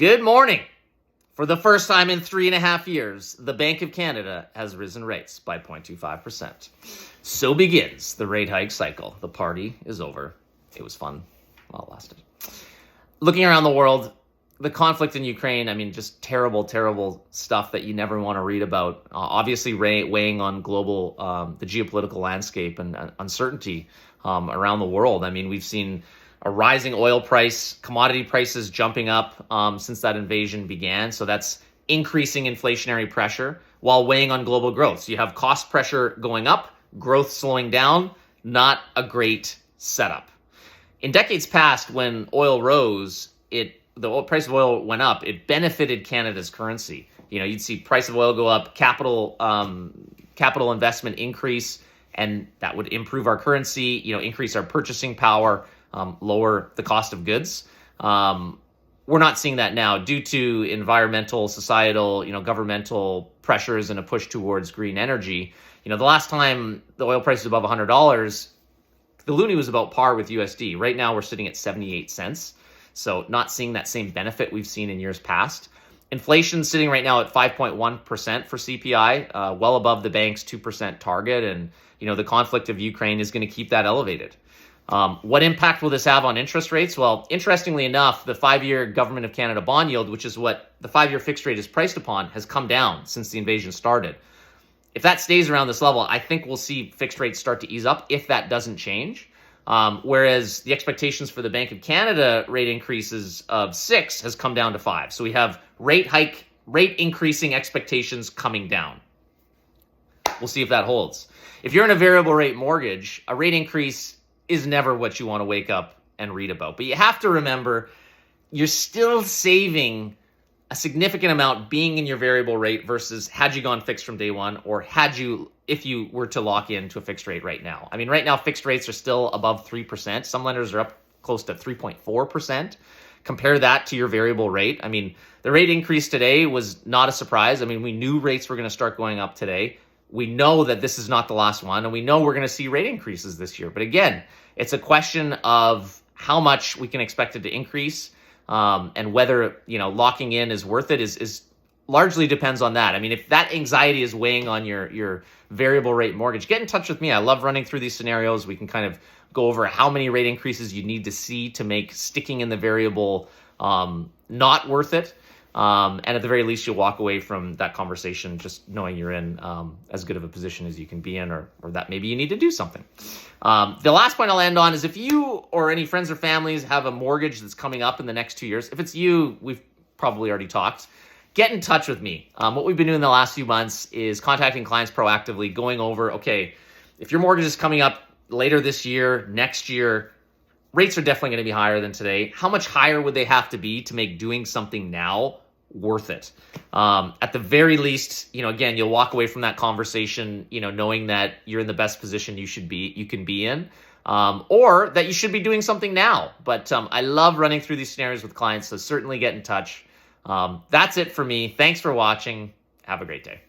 Good morning. For the first time in 3.5 years, the Bank of Canada has risen rates by 0.25%. So begins the rate hike cycle. The party is over. It was fun while it lasted. Looking around the world, the conflict in Ukraine, just terrible, terrible stuff that you never want to read about. Obviously weighing on global, the geopolitical landscape and uncertainty around the world. We've seen a rising oil price, commodity prices jumping up since that invasion began. So that's increasing inflationary pressure while weighing on global growth. So you have cost pressure going up, growth slowing down, not a great setup. In decades past, when oil rose, the price of oil went up, it benefited Canada's currency. You'd see price of oil go up, capital investment increase, and that would improve our currency, increase our purchasing power, lower the cost of goods. We're not seeing that now due to environmental, societal, governmental pressures and a push towards green energy. The last time the oil price was above $100, the loonie was about par with USD. Right now we're sitting at 78 cents. So not seeing that same benefit we've seen in years past. Inflation sitting right now at 5.1% for CPI, well above the bank's 2% target. And, the conflict of Ukraine is going to keep that elevated. What impact will this have on interest rates? Well, interestingly enough, the 5-year Government of Canada bond yield, which is what the 5-year fixed rate is priced upon, has come down since the invasion started. If that stays around this level, I think we'll see fixed rates start to ease up if that doesn't change. Whereas the expectations for the Bank of Canada rate increases of 6 has come down to 5. So we have rate increasing expectations coming down. We'll see if that holds. If you're in a variable rate mortgage, a rate increase is never what you want to wake up and read about. But you have to remember, you're still saving a significant amount being in your variable rate versus had you gone fixed from day one, or if you were to lock into a fixed rate right now. Right now fixed rates are still above 3%. Some lenders are up close to 3.4%. Compare that to your variable rate. The rate increase today was not a surprise. We knew rates were going to start going up today. We know that this is not the last one, and we know we're going to see rate increases this year. But again, it's a question of how much we can expect it to increase, and whether locking in is worth it is largely depends on that. If that anxiety is weighing on your variable rate mortgage, get in touch with me. I love running through these scenarios. We can kind of go over how many rate increases you need to see to make sticking in the variable not worth it. And at the very least, you'll walk away from that conversation just knowing you're in as good of a position as you can be in, or that maybe you need to do something. The last point I'll end on is if you or any friends or families have a mortgage that's coming up in the next 2 years, if it's you, we've probably already talked, get in touch with me. What we've been doing the last few months is contacting clients proactively, going over, okay, if your mortgage is coming up later this year, next year, rates are definitely going to be higher than today. How much higher would they have to be to make doing something now worth it? At the very least, again, you'll walk away from that conversation, knowing that you're in the best position you can be in, or that you should be doing something now. But I love running through these scenarios with clients, so certainly get in touch. That's it for me. Thanks for watching. Have a great day.